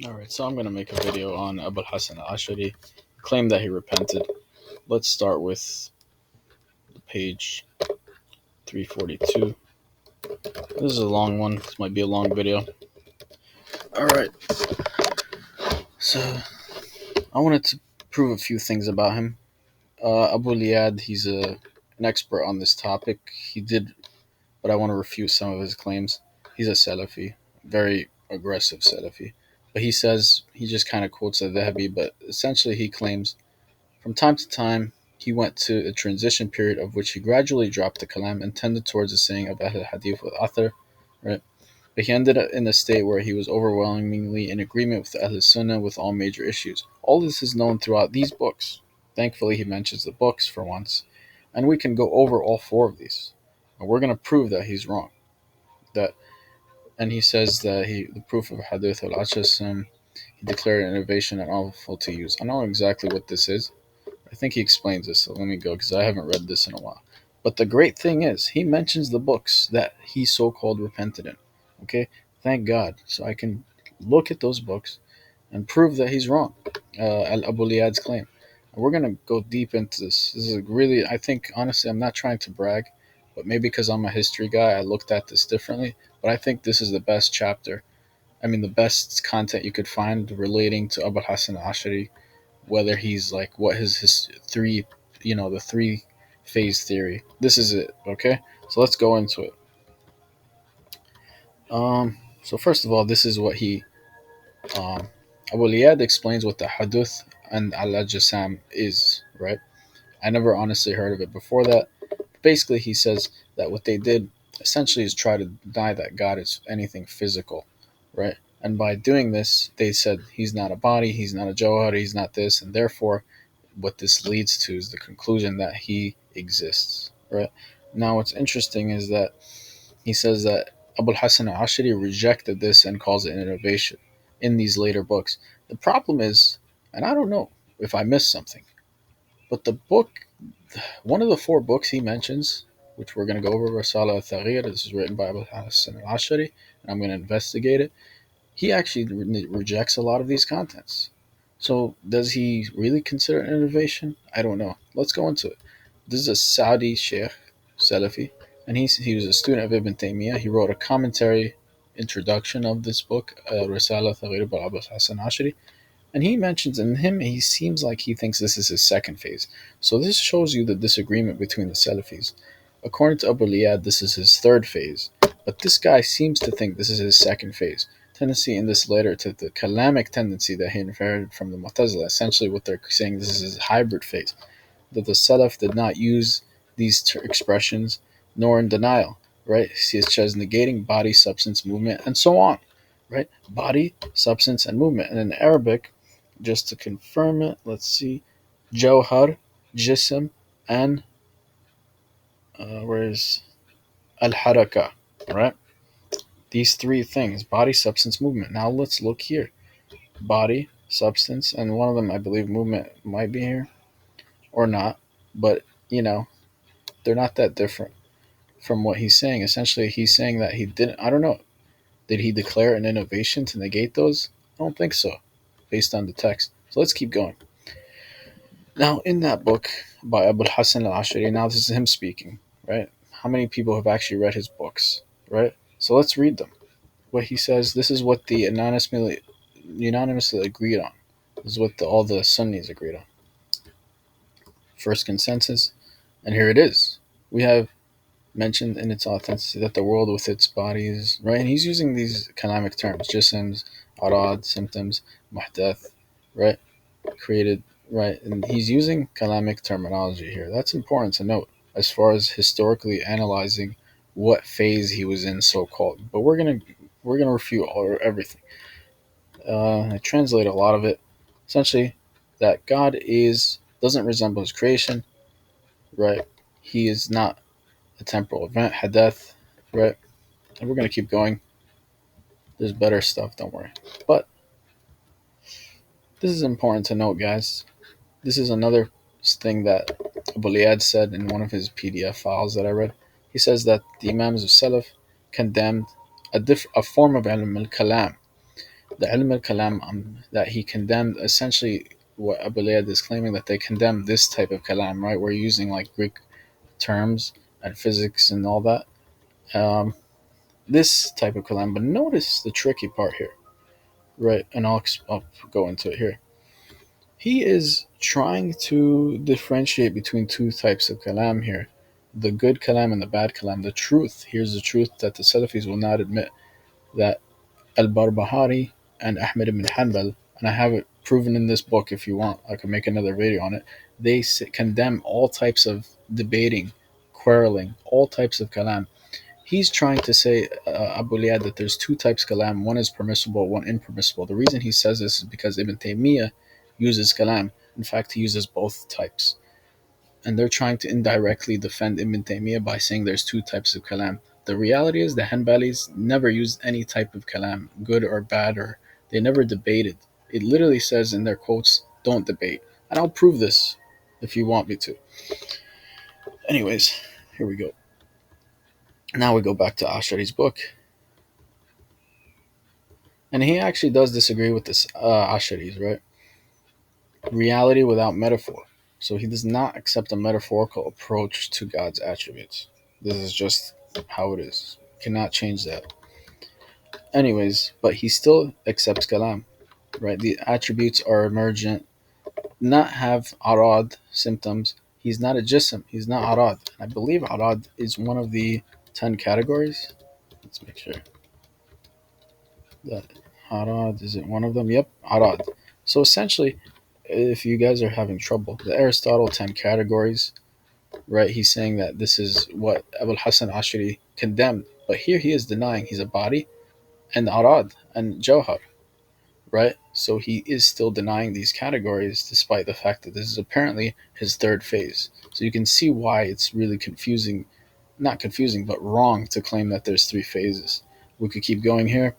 Alright, so I'm going to make a video on AbulHassan AlAashari, claim that he repented. Let's start with the page 342. This is a long one. This might be a long video. Alright, so I wanted to prove a few things about him. Abu Liad, he's an expert on this topic. He did, but I want to refute some of his claims. He's a Salafi, very aggressive Salafi. But he says, he just kind of quotes a Dhahabi, but essentially he claims from time to time, he went to a transition period of which he gradually dropped the kalam and tended towards the saying of Ahl Hadith with Athar, right? But he ended up in a state where he was overwhelmingly in agreement with Ahl Sunnah with all major issues. All this is known throughout these books. Thankfully, he mentions the books for once, and we can go over all four of these. And we're going to prove that he's wrong. That, and he says that the proof of Hadith al-Ashas, he declared innovation and unlawful to use. I know exactly what this is. I think he explains this, so let me go because I haven't read this in a while. But the great thing is, he mentions the books that he so called repented in. Okay? Thank God. So I can look at those books and prove that he's wrong. Al Abu Liyad's claim. And we're going to go deep into this. This is really, I think, honestly, I'm not trying to brag, but maybe because I'm a history guy, I looked at this differently. But I think this is the best chapter. I mean, the best content you could find relating to AbulHassan AlAashari, whether he's like what his three, the three phase theory. This is it. Okay, so let's go into it. So first of all, this is what he Abu Liyad explains what the hadith and al-Jassam is. Right, I never honestly heard of it before that. Basically, he says that what they did essentially is try to deny that God is anything physical, right? And by doing this, they said he's not a body, he's not a jawhar, he's not this, and therefore what this leads to is the conclusion that he exists, right? Now, what's interesting is that he says that AbulHassan AlAashari rejected this and calls it an innovation in these later books. The problem is, and I don't know if I missed something, but the book, one of the four books he mentions, which we're going to go over, Risala al-Thaghir, this is written by AbulHassan AlAashari, and I'm going to investigate it. He actually rejects a lot of these contents. So does he really consider it an innovation? I don't know. Let's go into it. This is a Saudi Sheikh, Salafi, and he was a student of Ibn Taymiyyah. He wrote a commentary introduction of this book, Risala Thaghir by AbulHassan AlAashari, and he mentions in him, he seems like he thinks this is his second phase. So this shows you the disagreement between the Salafis. According to Abu Liyad, this is his third phase, but this guy seems to think this is his second phase. Tendency in this letter to the kalamic tendency that he inherited from the Mu'tazila. Essentially, what they're saying, this is his hybrid phase, that the Salaf did not use these expressions nor in denial, right? Such as negating body, substance, movement, and so on, right? Body, substance, and movement. And in Arabic, just to confirm it, let's see, Jawhar, Jism, and where's Al Haraka, right? These three things: body, substance, movement. Now let's look here: body, substance, and one of them, I believe, movement might be here or not, but they're not that different from what he's saying. Essentially, he's saying that he didn't. I don't know. Did he declare an innovation to negate those? I don't think so, based on the text. So let's keep going. Now, in that book by AbulHassan AlAashari, now this is him speaking, right? How many people have actually read his books, right? So let's read them. What he says, this is what the unanimously agreed on. This is what all the Sunnis agreed on. First consensus, and here it is. We have mentioned in its authenticity that the world with its bodies, right? And he's using these kalamic terms, jisms, arad, symptoms, muhdath, right? Created, right? And he's using kalamic terminology here. That's important to note as far as historically analyzing what phase he was in, so called. But we're gonna refute everything. I translate a lot of it. Essentially, that God doesn't resemble his creation, right? He is not a temporal event, hadath, right? And we're gonna keep going. There's better stuff, don't worry. But this is important to note, guys. This is another thing that Abu Liyad said in one of his PDF files that I read. He says that the Imams of Salaf condemned a form of ilm al-kalam The ilm al-kalam that he condemned, essentially what Abu Layad is claiming, that they condemn this type of kalam, right? We're using like Greek terms and physics and all that. Um, this type of kalam. But notice the tricky part here, right? And I'll go into it here. He is trying to differentiate between two types of kalam here, the good kalam and the bad kalam. The truth, here's the truth that the Salafis will not admit, that Al-Barbahari and Ahmed ibn Hanbal, and I have it proven in this book if you want, I can make another video on it, they condemn all types of debating, quarreling, all types of kalam. He's trying to say, Abu Liyad, that there's two types of kalam, one is permissible, one impermissible. The reason he says this is because Ibn Taymiyyah uses kalam. In fact, he uses both types. And they're trying to indirectly defend Ibn Taymiyyah by saying there's two types of kalam. The reality is the Hanbalis never used any type of kalam, good or bad, or they never debated. It literally says in their quotes, don't debate. And I'll prove this if you want me to. Anyways, here we go. Now we go back to Ashari's book. And he actually does disagree with this Ashari's, right? Reality without metaphor. So he does not accept a metaphorical approach to God's attributes. This is just how it is. Cannot change that. Anyways, but he still accepts kalam, right? The attributes are emergent, not have arad symptoms. He's not a jism. He's not arad. I believe arad is one of the 10 categories. Let's make sure that arad is it one of them. Yep, arad. So essentially, if you guys are having trouble, the Aristotle 10 categories, right? He's saying that this is what AbulHassan AlAashari condemned, but here he is denying he's a body and arad and jawhar, right? So he is still denying these categories despite the fact that this is apparently his third phase. So you can see why it's really confusing, not confusing, but wrong to claim that there's three phases. We could keep going here.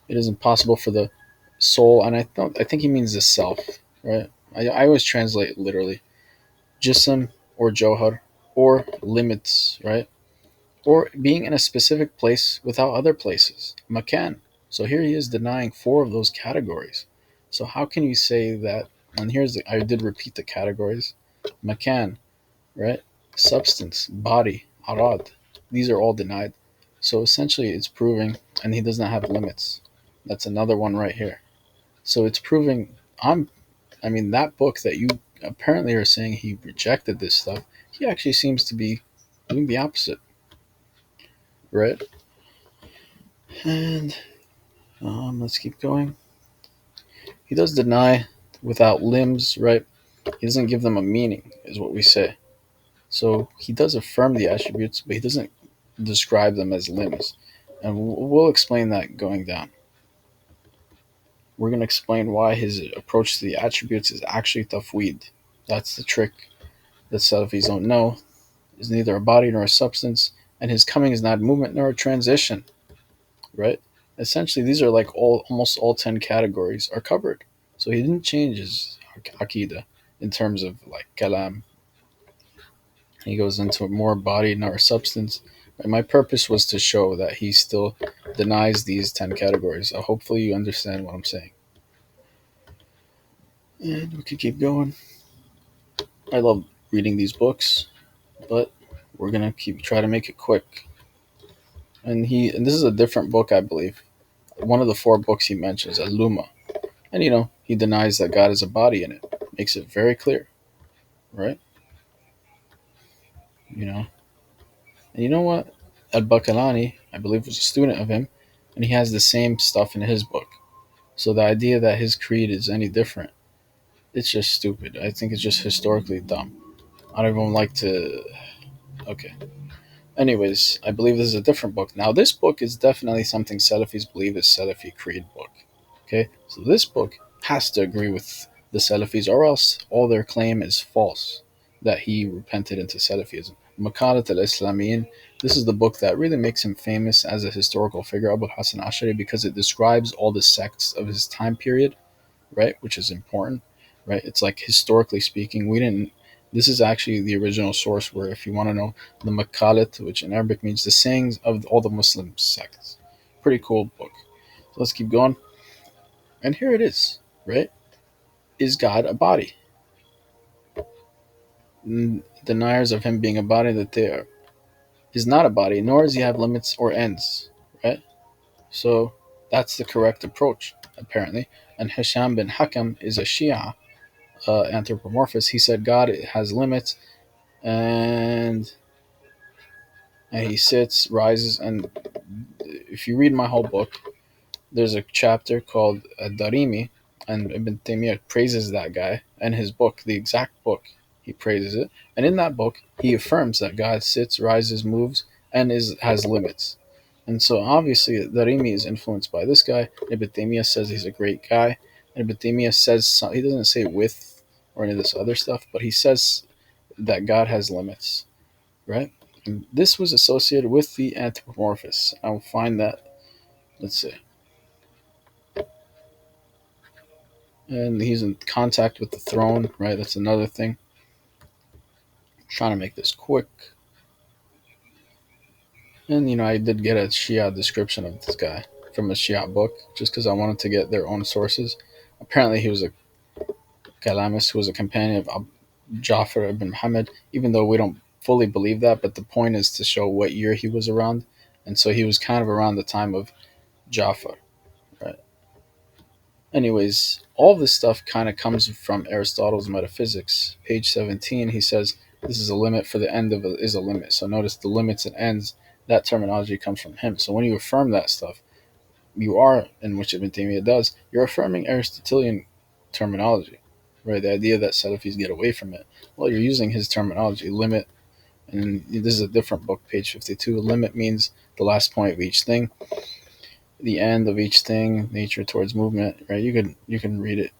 It is impossible for the soul, and I think he means the self, right? I always translate literally, jism or johar, or limits, right? Or being in a specific place without other places, makan. So here he is denying four of those categories. So how can you say that? And I did repeat the categories: makan, right? Substance, body, arad. These are all denied. So essentially, it's proving, and he does not have limits. That's another one right here. So it's proving I mean, that book that you apparently are saying he rejected this stuff, he actually seems to be doing the opposite, right? And let's keep going. He does deny without limbs, right? He doesn't give them a meaning, is what we say. So he does affirm the attributes, but he doesn't describe them as limbs. And we'll explain that going down. We're going to explain why his approach to the attributes is actually tafweed. That's the trick that Salafis don't know. Is neither a body nor a substance, and his coming is not movement nor a transition, right? Essentially, these are like almost all 10 categories are covered. So he didn't change his akida in terms of like kalam. He goes into more body nor substance. And my purpose was to show that he still denies these 10 categories. So hopefully you understand what I'm saying. And we could keep going. I love reading these books, but we're gonna try to make it quick. And this is a different book, I believe. One of the four books he mentions, Aluma. And he denies that God is a body in it. Makes it very clear, right? You know. And you know what? Al-Bakalani, I believe, was a student of him, and he has the same stuff in his book. So the idea that his creed is any different, it's just stupid. I think it's just historically dumb. I don't even like to. Okay. Anyways, I believe this is a different book. Now, this book is definitely something Salafis believe is Salafi creed book. Okay, so this book has to agree with the Salafis, or else all their claim is false that he repented into Salafism. Maqalat al-Islamiyin. This is the book that really makes him famous as a historical figure, AbulHassan AlAashari, because it describes all the sects of his time period, right? Which is important, right? It's like historically speaking, we didn't. This is actually the original source where, if you want to know, the Maqalat, which in Arabic means the sayings of all the Muslim sects. Pretty cool book. So let's keep going. And here it is, right? Is God a body? Deniers of him being a body that they are is not a body, nor does he have limits or ends, right? So that's the correct approach, apparently. And Hisham bin Hakam is a Shia anthropomorphist. He said God has limits, and he sits, rises, and if you read my whole book, there's a chapter called Darimi, and Ibn Taymiyyah praises that guy and his book, the exact book. He praises it, and in that book, he affirms that God sits, rises, moves, and has limits. And so obviously, Darimi is influenced by this guy. Ibn Taymiyyah says he's a great guy. And Ibn Taymiyyah says he doesn't say with or any of this other stuff, but he says that God has limits, right? And this was associated with the anthropomorphists. I'll find that. Let's see. And he's in contact with the throne, right? That's another thing. I'm trying to make this quick. And I did get a Shia description of this guy from a Shia book, just because I wanted to get their own sources. Apparently, he was a Kalamis who was a companion of Ja'far ibn Muhammad, even though we don't fully believe that. But the point is to show what year he was around, and so he was kind of around the time of Ja'far, right? Anyways, all this stuff kind of comes from Aristotle's Metaphysics, page 17. He says this is a limit for the end of it is a limit. So notice the limits and ends. That terminology comes from him. So when you affirm that stuff, you are, in which Ibn Taymiyyah does, you're affirming Aristotelian terminology, right? The idea that Salafis get away from it. Well, you're using his terminology, limit, and this is a different book, page 52. Limit means the last point of each thing, the end of each thing, nature towards movement, right? You can read it,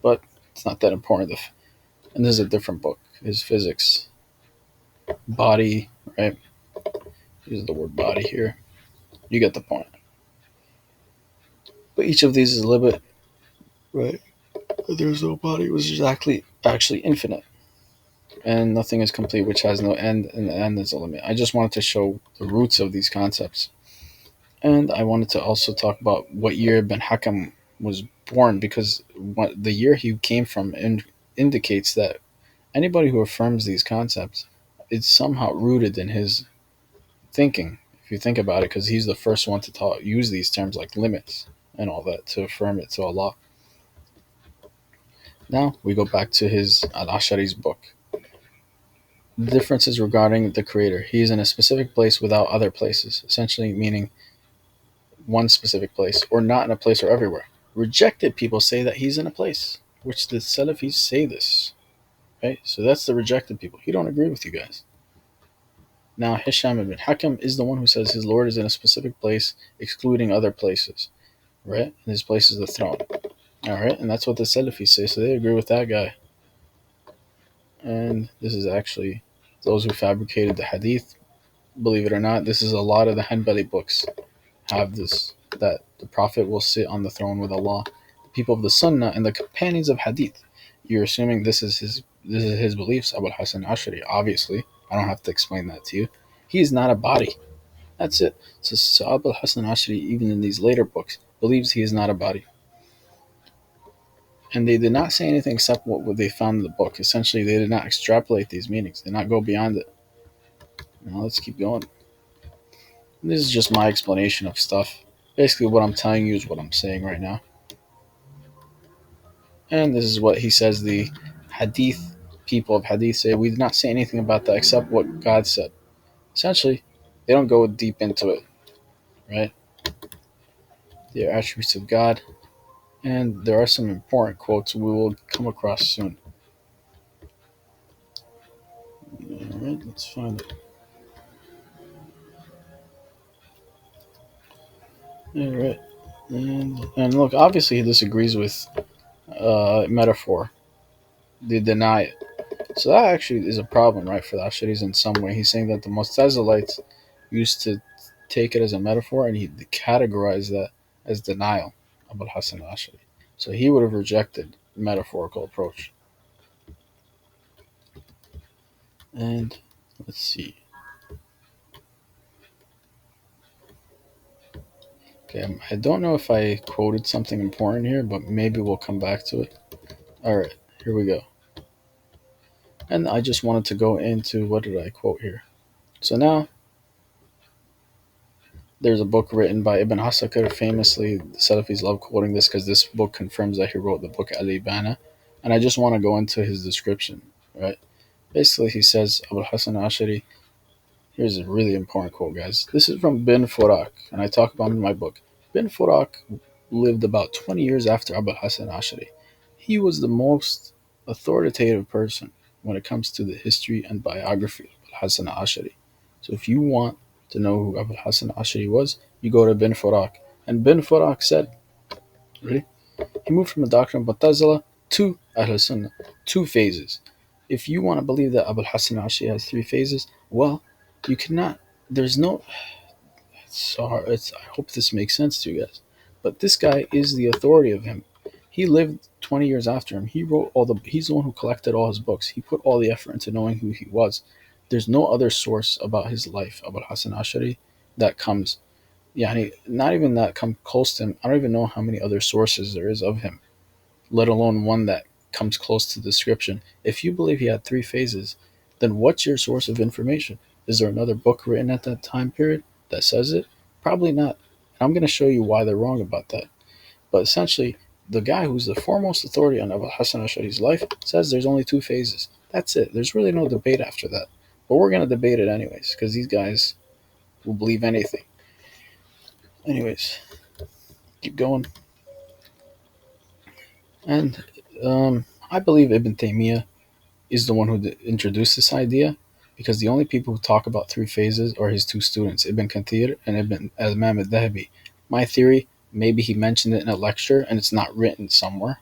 but it's not that important. And this is a different book, is physics, body, right? Use the word body here. You get the point. But each of these is a little bit, right? There's no body was exactly actually infinite, and nothing is complete which has no end, and the end is a limit. I just wanted to show the roots of these concepts, and I wanted to also talk about what year Ben Hakam was born, because the year he came from indicates that anybody who affirms these concepts, it's somehow rooted in his thinking. If you think about it, because he's the first one to use these terms like limits and all that to affirm it to Allah. Now we go back to his Al-Ashari's book. The differences regarding the creator. He is in a specific place without other places, essentially meaning one specific place, or not in a place or everywhere. Rejected people say that he's in a place, which the Salafis say this. Right? So that's the rejected people. He don't agree with you guys. Now Hisham ibn Hakam is the one who says his Lord is in a specific place, excluding other places. Right? And his place is the throne. Alright, and that's what the Salafis say, so they agree with that guy. And this is actually those who fabricated the hadith. Believe it or not, this is a lot of the Hanbali books have this, that the Prophet will sit on the throne with Allah. The people of the Sunnah and the companions of hadith. You're assuming this is his beliefs, AbulHassan AlAashari. Obviously, I don't have to explain that to you. He is not a body. That's it. So AbulHassan AlAashari, even in these later books, believes he is not a body. And they did not say anything except what they found in the book. Essentially, they did not extrapolate these meanings. They did not go beyond it. Now let's keep going. This is just my explanation of stuff. Basically, what I'm telling you is what I'm saying right now. And this is what he says the Hadith, people of Hadith say. We did not say anything about that except what God said. Essentially, they don't go deep into it, right? They are attributes of God. And there are some important quotes we will come across soon. Alright, let's find it. Alright. And look, obviously he disagrees with metaphor. They deny it. So that actually is a problem, right, for the Asharis in some way. He's saying that the Mu'tazilites used to take it as a metaphor, and he categorized that as denial, AbulHassan AlAashari. So he would have rejected the metaphorical approach. And let's see. Okay, I don't know if I quoted something important here, but maybe we'll come back to it. All right, here we go. And I just wanted to go into what did I quote here. So now there's a book written by Ibn Hasakir. Famously, the Salafis love quoting this because this book confirms that he wrote the book Al-Ibana. And I just want to go into his description, right? Basically, he says, AbulHassan AlAashari, here's a really important quote, guys. This is from Bin Furak, and I talk about him in my book. Bin Furak lived about 20 years after AbulHassan AlAashari. He was the most authoritative person when it comes to the history and biography of AbulHassan AlAashari. So if you want to know who AbulHassan AlAashari was, you go to Bin Furak. And Bin Furak said, ready? He moved from the doctrine of Mu'tazila to Ahl Sunnah, two phases. If you want to believe that AbulHassan AlAashari has three phases, well, you cannot. There's no. It's so hard. I hope this makes sense to you guys. But this guy is the authority of him. He lived 20 years after him. He wrote all the. He's the one who collected all his books. He put all the effort into knowing who he was. There's no other source about his life, AbulHassan AlAashari, that comes. Yeah, not even that come close to him. I don't even know how many other sources there is of him, let alone one that comes close to the description. If you believe he had three phases, then what's your source of information? Is there another book written at that time period that says it? Probably not. And I'm going to show you why they're wrong about that. But essentially, the guy who's the foremost authority on AbulHassan AlAashari's life says there's only two phases. That's it. There's really no debate after that. But we're going to debate it anyways, because these guys will believe anything. Anyways, keep going. And I believe Ibn Taymiyyah is the one who introduced this idea, because the only people who talk about three phases are his two students, Ibn Kathir and Ibn Imam al-Dhahabi. My theory, maybe he mentioned it in a lecture and it's not written somewhere.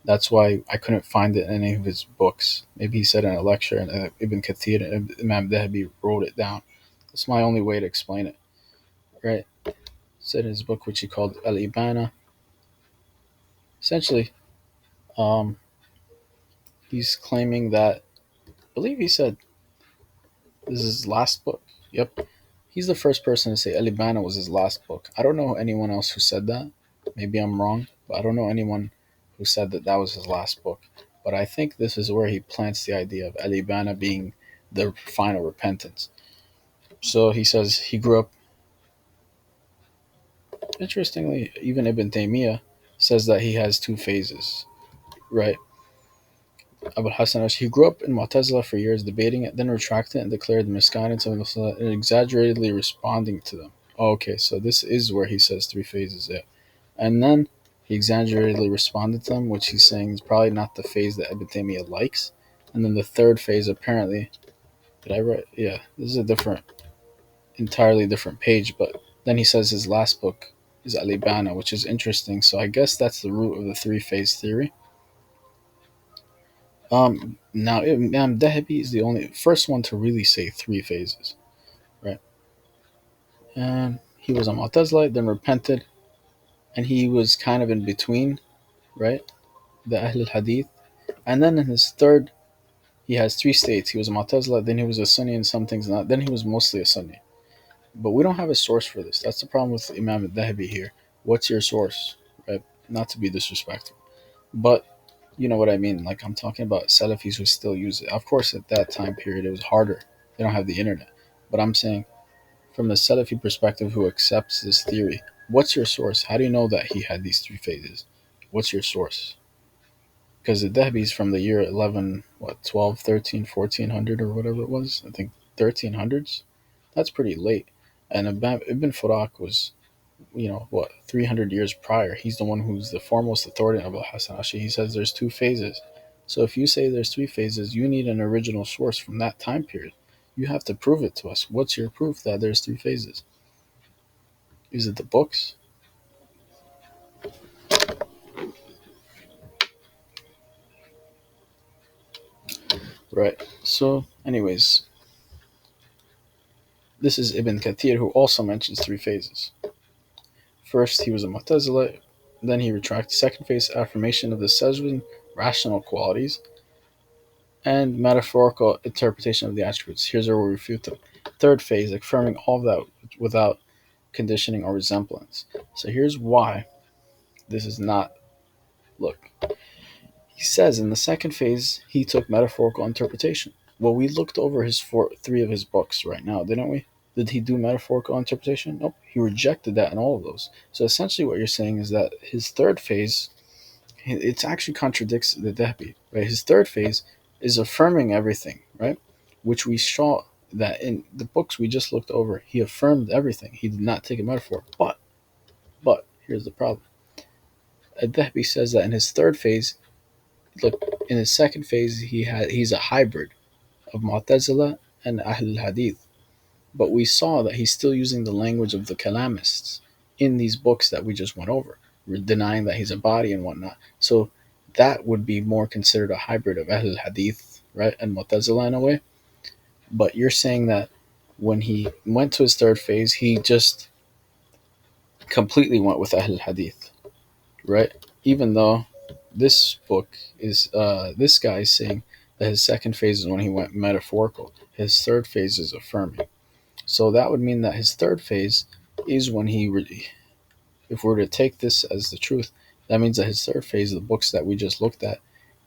That's why I couldn't find it in any of his books. Maybe he said it in a lecture and Ibn Kathir and Imam al-Dhahabi wrote it down. That's my only way to explain it, right? Said in his book, which he called Al-Ibana. Essentially, um, he's claiming that, I believe he said, this is his last book. Yep. He's the first person to say Alibana was his last book. I don't know anyone else who said that. Maybe I'm wrong, but I don't know anyone who said that that was his last book. But I think this is where he plants the idea of Alibana being the final repentance. So he says he grew up. Interestingly, even Ibn Taymiyyah says that he has two phases, right? AbulHassan he grew up in Mu'tazila for years, debating it, then retracted and declared the misguidance of Mu'tazila and exaggeratedly responding to them. Oh, okay, so this is where he says three phases, yeah. And then he exaggeratedly responded to them, which he's saying is probably not the phase that Ibn Taymiyyah likes. And then the third phase, apparently, did I write? Yeah, this is a entirely different page, but then he says his last book is Al-Ibana, which is interesting. So I guess that's the root of the three phase theory. Now Imam Dahabi is the only first one to really say three phases, right? And he was a Mu'tazilite, then repented, and he was kind of in between, right? The Ahl al-Hadith. And then in his third, he has three states. He was a Mu'tazilite, then he was a Sunni and some things not. Then he was mostly a Sunni. But we don't have a source for this. That's the problem with Imam al-Dahabi here. What's your source, right? Not to be disrespectful, but you know what I mean. Like, I'm talking about Salafis who still use it. Of course, at that time period, it was harder. They don't have the internet. But I'm saying, from the Salafi perspective who accepts this theory, what's your source? How do you know that he had these three phases? What's your source? Because the Dehbi is from the year 11, what, 12, 13, 1400 or whatever it was. I think 1300s. That's pretty late. And Ibn Furak was, 300 years prior. He's the one who's the foremost authority on AbulHassan AlAashari. He says there's two phases. So if you say there's three phases, you need an original source from that time period. You have to prove it to us. What's your proof that there's three phases? Is it the books? Right. So, anyways, this is Ibn Kathir, who also mentions three phases. First, he was a Mu'tazila. Then he retracted. Second phase, affirmation of the seven rational qualities and metaphorical interpretation of the attributes. Here's where we refute them. Third phase, affirming all of that without conditioning, or resemblance. So here's why this is not. Look, he says in the second phase he took metaphorical interpretation. Well, we looked over three of his books right now, didn't we? Did he do metaphorical interpretation? Nope. He rejected that in all of those. So essentially, what you're saying is that his third phase, it actually contradicts the Dehbi, right? His third phase is affirming everything, right? Which we saw that in the books we just looked over, he affirmed everything. He did not take a metaphor. But here's the problem. Dehbi says that in his third phase, look, in his second phase, he's a hybrid of Mu'tazila and Ahl Hadith. But we saw that he's still using the language of the Kalamists in these books that we just went over. We're denying that he's a body and whatnot. So that would be more considered a hybrid of Ahl Hadith, right, and Mu'tazila in a way. But you're saying that when he went to his third phase, he just completely went with Ahl Hadith, right? Even though this book is, this guy is saying that his second phase is when he went metaphorical. His third phase is affirming. So that would mean that his third phase is when if we were to take this as the truth, that means that his third phase, the books that we just looked at,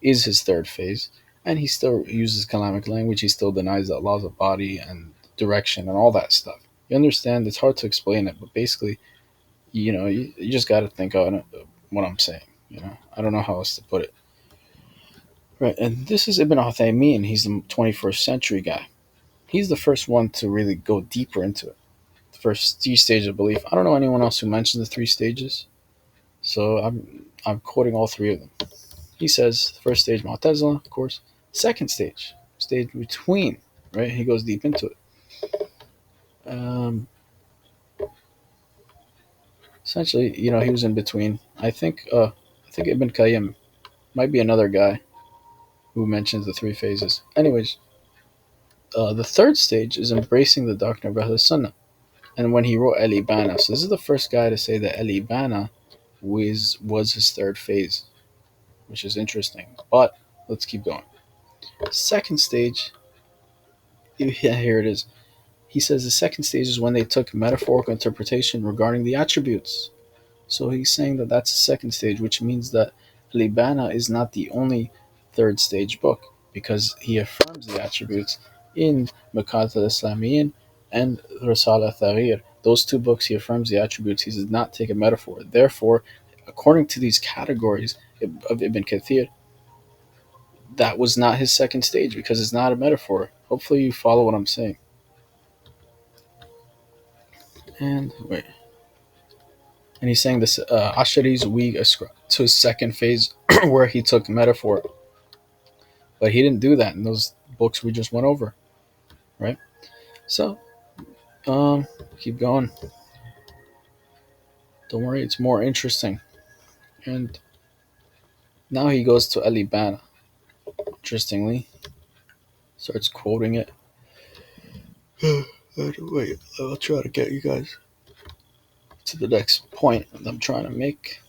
is his third phase. And he still uses Kalamic language. He still denies that laws of body and direction and all that stuff. You understand? It's hard to explain it, but basically, you just got to think on it, what I'm saying. I don't know how else to put it. Right, and this is Ibn Uthaymeen. He's the 21st century guy. He's the first one to really go deeper into it. The first three stages of belief. I don't know anyone else who mentions the three stages, so I'm quoting all three of them. He says the first stage, Mu'tazila, of course. Second stage between, right? He goes deep into it. Essentially, he was in between. I think Ibn Qayyim might be another guy who mentions the three phases. Anyways, the third stage is embracing the doctrine of Ahl Sunnah. And when he wrote Al-Ibana, so this is the first guy to say that Al-Ibana was his third phase, which is interesting. But let's keep going. Second stage, yeah, here it is. He says the second stage is when they took metaphorical interpretation regarding the attributes. So he's saying that that's the second stage, which means that Al-Ibana is not the only third stage book, because he affirms the attributes in Makat al-Islamiyin and Risala Thaghir. Those two books, he affirms the attributes. He does not take a metaphor. Therefore, according to these categories of Ibn Kathir, that was not his second stage, because it's not a metaphor. Hopefully you follow what I'm saying. And wait. And he's saying this Ashari's we ascribe to his second phase where he took metaphor. But he didn't do that in those books we just went over. Right? So, keep going. Don't worry, it's more interesting. And now he goes to Al-Ibana. Interestingly, starts quoting it. Wait, I'll try to get you guys to the next point that I'm trying to make.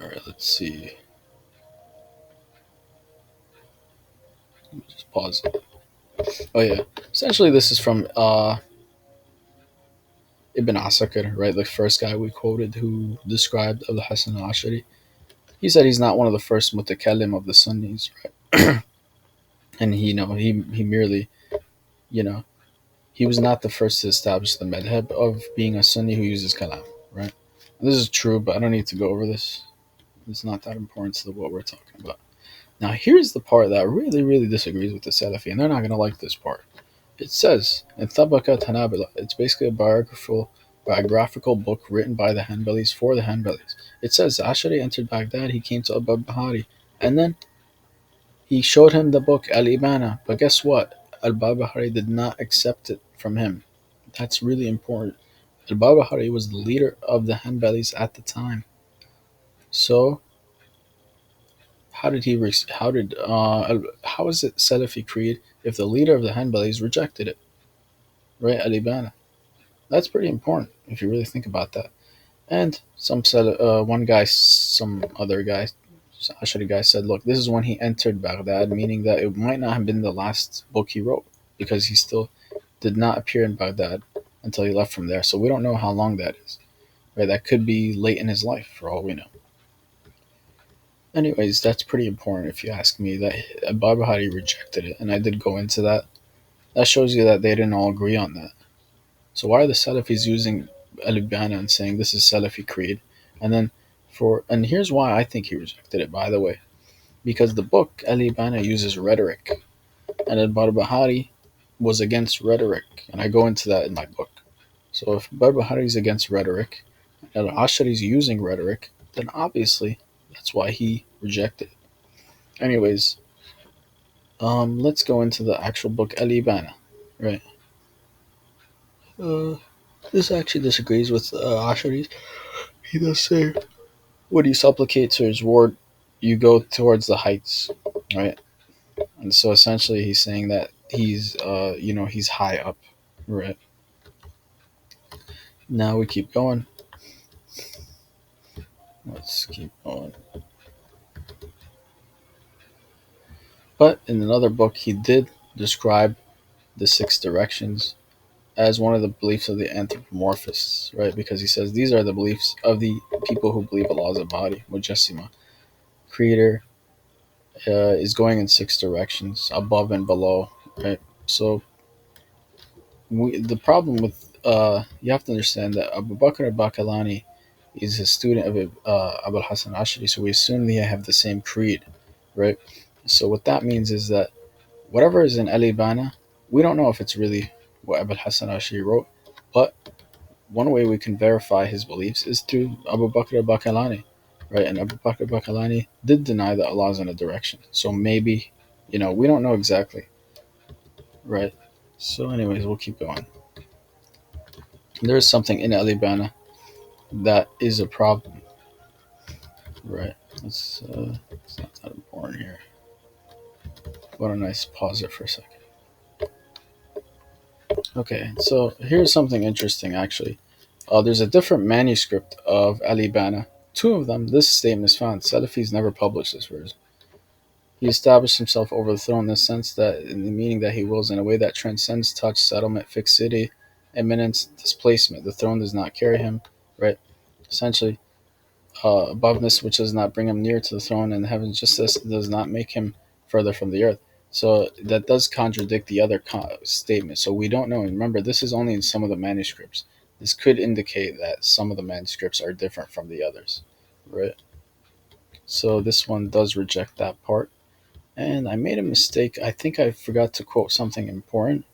Alright, let's see. Let me just pause it. Oh yeah. Essentially this is from Ibn Asakir, right? The first guy we quoted who described AbulHassan AlAashari. He said he's not one of the first mutakallim of the Sunnis, right? And he merely, he was not the first to establish the madhab of being a Sunni who uses kalam, right? And this is true, but I don't need to go over this. It's not that important to what we're talking about. Now, here's the part that really, really disagrees with the Salafi, and they're not going to like this part. It says in Tabakat Hanabila, it's basically a biographical book written by the Hanbalis for the Hanbalis. It says Ashari entered Baghdad, he came to Al-Barbahari, and then he showed him the book Al-Ibana. But guess what? Al-Barbahari did not accept it from him. That's really important. Al-Barbahari was the leader of the Hanbalis at the time. So how is it Salafi creed if the leader of the Hanbalis rejected it? Right, Al-Ibana. That's pretty important if you really think about that. And some other guy, Ashari guy said, look, this is when he entered Baghdad, meaning that it might not have been the last book he wrote, because he still did not appear in Baghdad until he left from there. So we don't know how long that is. Right? That could be late in his life for all we know. Anyways, that's pretty important if you ask me. That Barbahari rejected it, and I did go into that. That shows you that they didn't all agree on that. So why are the Salafis using Al-Ibana and saying this is Salafi creed? And here's why I think he rejected it, by the way. Because the book Al-Ibana uses rhetoric, and Al-Barbahari was against rhetoric, and I go into that in my book. So if Barbahari is against rhetoric, and Al-Ashari is using rhetoric, then obviously that's why he rejected it. Anyways, let's go into the actual book Al-Ibana, right? Uh, this actually disagrees with Ashari's. He does say, when you supplicate to his ward, you go towards the heights, right? And so essentially he's saying that he's high up, right? Now we keep going. Let's keep going. But in another book, he did describe the six directions as one of the beliefs of the anthropomorphists, right? Because he says these are the beliefs of the people who believe Allah is a body, Mujassima. Creator is going in six directions, above and below, right? So the problem with you have to understand that Abu Bakr al-Bakalani is a student of AbulHassan AlAashari, so we assume they have the same creed, right? So what that means is that whatever is in Al-Ibana, we don't know if it's really what AbulHassan AlAashari wrote, but one way we can verify his beliefs is through Abu Bakr al-Bakalani, right? And Abu Bakr al-Bakalani did deny that Allah is in a direction, so maybe, we don't know exactly, right? So anyways, we'll keep going. There is something in Al-Ibana that is a problem, right? It's not that important here. Why don't I pause it for a second? Okay, so here's something interesting actually. There's a different manuscript of Al-Ibana. Two of them, this statement is found. Salafis never published this version. He established himself over the throne in the sense that, in the meaning that he wills in a way that transcends touch, settlement, fixity, imminence, displacement. The throne does not carry him, right? Essentially, aboveness which does not bring him near to the throne, and heaven's justice does not make him further from the earth. So that does contradict the other statement. So we don't know. And remember, this is only in some of the manuscripts. This could indicate that some of the manuscripts are different from the others, right? So this one does reject that part. And I made a mistake. I think I forgot to quote something important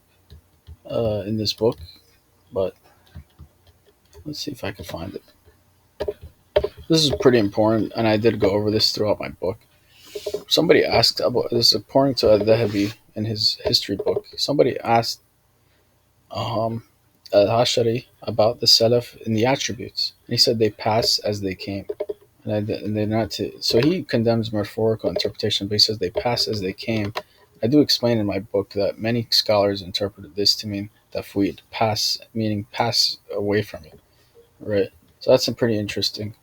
in this book, but let's see if I can find it. This is pretty important, and I did go over this throughout my book. Somebody asked about this, according to Al-Dhahabi in his history book. Somebody asked Al-Ashari about the Salaf and the attributes, and he said they pass as they came, and they're not to. So he condemns metaphorical interpretation, but he says they pass as they came. I do explain in my book that many scholars interpreted this to mean tafweed, pass, meaning pass away from it, right? So that's pretty interesting.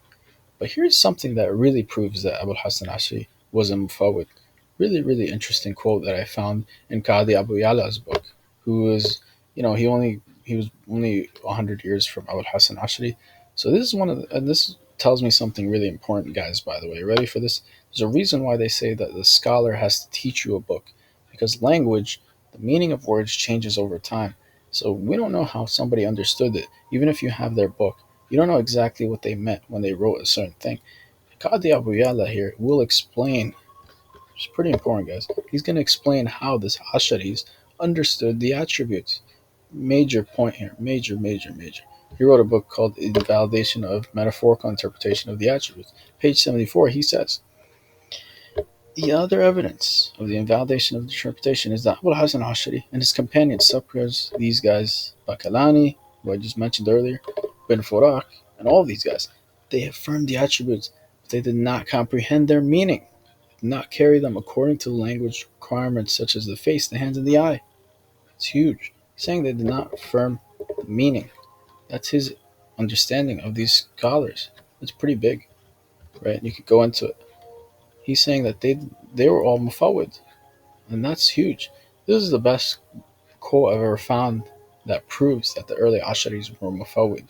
But here's something that really proves that AbulHassan AlAashari was a mufawwid. Really, really interesting quote that I found in Qadi Abu Yala's book, who was, he was only 100 years from AbulHassan AlAashari. So this is and this tells me something really important, guys, by the way. Ready for this? There's a reason why they say that the scholar has to teach you a book, because language, the meaning of words changes over time. So we don't know how somebody understood it, even if you have their book. You don't know exactly what they meant when they wrote a certain thing. Qadi Abu Yala here will explain. It's pretty important, guys. He's going to explain how this Asharis understood the attributes. Major point here. Major, major, major. He wrote a book called Invalidation of Metaphorical Interpretation of the Attributes. Page 74, he says, the other evidence of the invalidation of the interpretation is that AbulHassan AlAashari and his companions, such as these guys, Bakalani, who I just mentioned earlier, Ben Furak, and all these guys, they affirmed the attributes, but they did not comprehend their meaning, did not carry them according to the language requirements such as the face, the hands, and the eye. It's huge. Saying they did not affirm the meaning. That's his understanding of these scholars. It's pretty big, right? You could go into it. He's saying that they were all mufawwid, and that's huge. This is the best quote I've ever found that proves that the early Asharis were Mufawwid,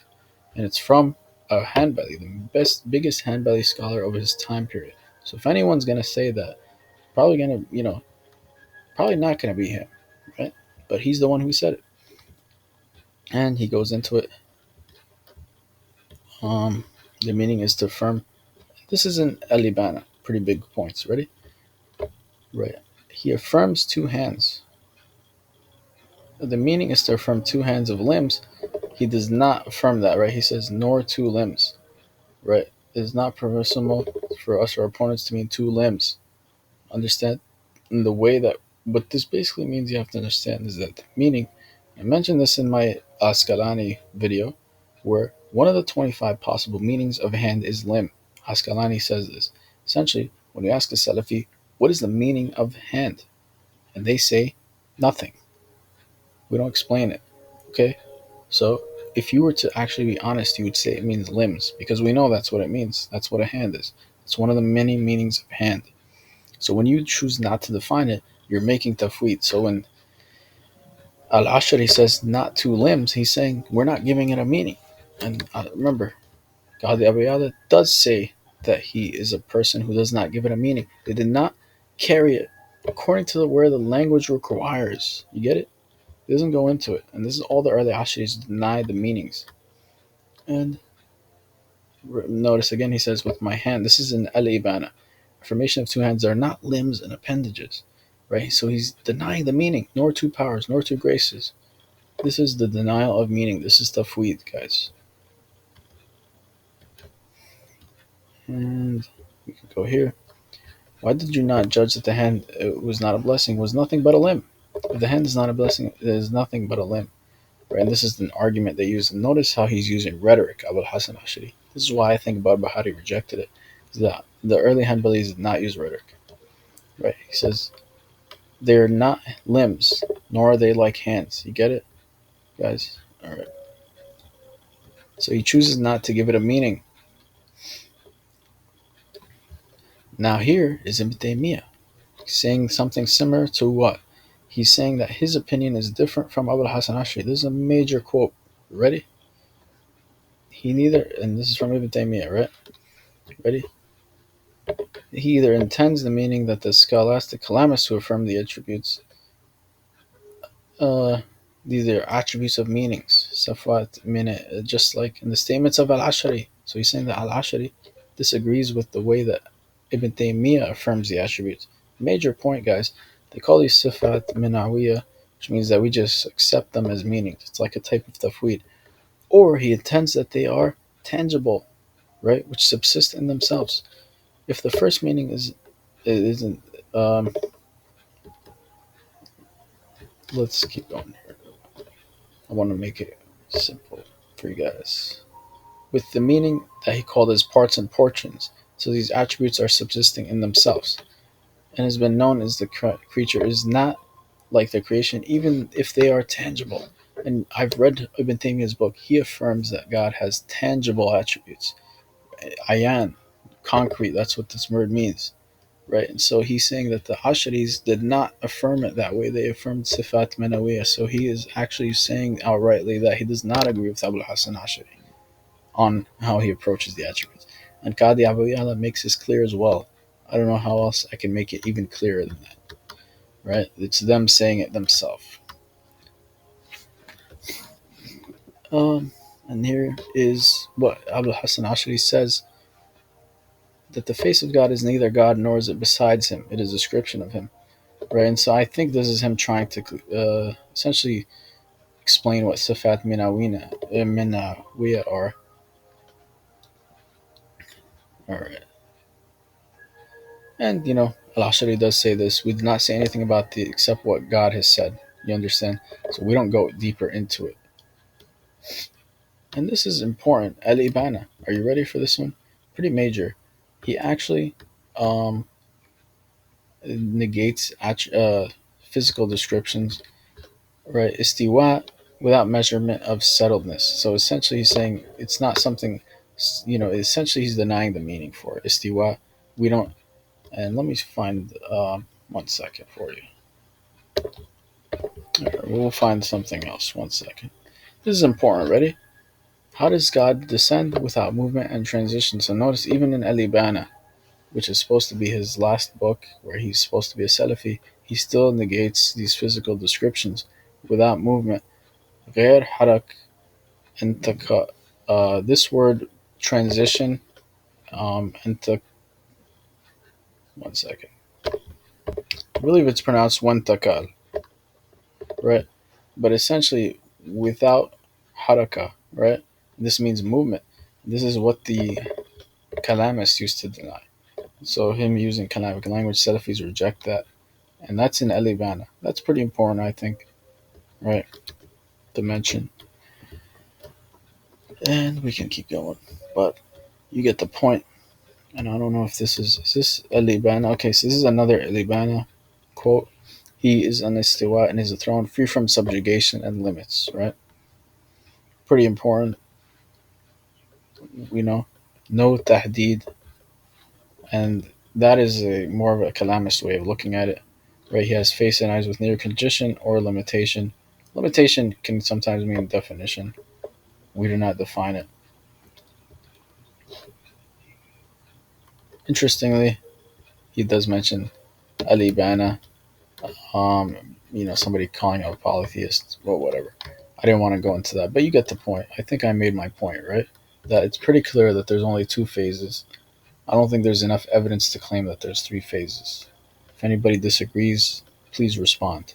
and it's from a Hanbali, biggest Hanbali scholar of his time period. So if anyone's gonna say that, probably gonna, probably not gonna be him, right? But he's the one who said it, and he goes into it. Um, the meaning is to affirm. This is in Alibana. Pretty big points. Ready? Right. He affirms two hands. The meaning is to affirm two hands of limbs. He does not affirm that, right? He says nor two limbs, right? It is not permissible for us or opponents to mean two limbs. Understand? In the way that what this basically means, you have to understand is that meaning. I mentioned this in my Ascalani video, where one of the 25 possible meanings of hand is limb. Ascalani says this. Essentially, when you ask a Salafi, what is the meaning of hand? And they say, nothing. We don't explain it. Okay? So, if you were to actually be honest, you would say it means limbs, because we know that's what it means. That's what a hand is. It's one of the many meanings of hand. So when you choose not to define it, you're making tafweed. So when Al-Ashari says not two limbs, he's saying we're not giving it a meaning. And remember, Qadi Abu Yala does say that he is a person who does not give it a meaning. They did not carry it according to where the language requires. You get it? He doesn't go into it. And this is all the early Asharis deny the meanings. And notice again, he says, with my hand. This is in Al-Ibana. Affirmation of two hands are not limbs and appendages. Right? So he's denying the meaning, nor two powers, nor two graces. This is the denial of meaning. This is tafweed, guys. And we can go here. Why did you not judge that the hand was not a blessing, was nothing but a limb? If the hand is not a blessing, it is nothing but a limb. Right? And this is an argument they use. And notice how he's using rhetoric, AbulHassan AlAashari. This is why I think Barbahari rejected it. Is that the early Hanbalis did not use rhetoric. Right? He says, they're not limbs, nor are they like hands. You get it, guys? All right. So he chooses not to give it a meaning. Now here is Ibn Taymiyyah saying something similar to what? He's saying that his opinion is different from AbulHassan AlAashari. This is a major quote. Ready? He neither, and this is from Ibn Taymiyyah, right? Ready? He either intends the meaning that the scholastic calamists who affirm the attributes, these are attributes of meanings, safat min, just like in the statements of Al-Ashari. So he's saying that Al-Ashari disagrees with the way that Ibn Taymiyyah affirms the attributes. Major point, guys. They call these sifat minawiyah, which means that we just accept them as meanings. It's like a type of tafweed. Or he intends that they are tangible, right, which subsist in themselves. If the first meaning isn't, let's keep going here. I want to make it simple for you guys. With the meaning that he called as parts and portions. So these attributes are subsisting in themselves, and has been known as the creature is not like the creation, even if they are tangible. And I've read Ibn Taymiyyah's book. He affirms that God has tangible attributes. Ayan, concrete, that's what this word means. Right? And so he's saying that the Asharis did not affirm it that way. They affirmed Sifat Manawiyah. So he is actually saying outrightly that he does not agree with AbulHassan AlAashari on how he approaches the attributes. And Qadi Abu Yala makes this clear as well. I don't know how else I can make it even clearer than that. Right? It's them saying it themselves. And here is what AbulHassan AlAashari says, that the face of God is neither God nor is it besides him. It is a description of him. Right? And so I think this is him trying to essentially explain what Sifat Minawiya are. Alright. And Al-Ashari does say this. We do not say anything about the except what God has said. You understand? So we don't go deeper into it. And this is important. Al-Ibana. Are you ready for this one? Pretty major. He actually negates physical descriptions, right? Istiwa without measurement of settledness. So essentially he's saying it's not something, essentially he's denying the meaning for it. Istiwa, we don't, and let me find 1 second for you. Right, we'll find something else. 1 second. This is important. Ready? How does God descend without movement and transition? So notice even in Al-Ibana, which is supposed to be his last book, where he's supposed to be a Salafi, he still negates these physical descriptions without movement. غير حرك انتقاء. This word transition, انت 1 second. I believe it's pronounced wantakal, right? But essentially, without haraka, right? This means movement. This is what the Kalamists used to deny. So him using Kalamic language, Salafis reject that. And that's in Al-Ibana. That's pretty important, I think, right? To mention. And we can keep going. But you get the point. And I don't know if is this Al-Ibana? Okay, so this is another Al-Ibana quote. He is on istiwa and is a throne free from subjugation and limits, right? Pretty important, no tahdid, and that is a more of a calamist way of looking at it, right? He has face and eyes with near condition or limitation. Limitation can sometimes mean definition. We do not define it. Interestingly, he does mention Alibana, somebody calling him a polytheist, well, whatever. I didn't want to go into that, but you get the point. I think I made my point, right? That it's pretty clear that there's only two phases. I don't think there's enough evidence to claim that there's three phases. If anybody disagrees, please respond.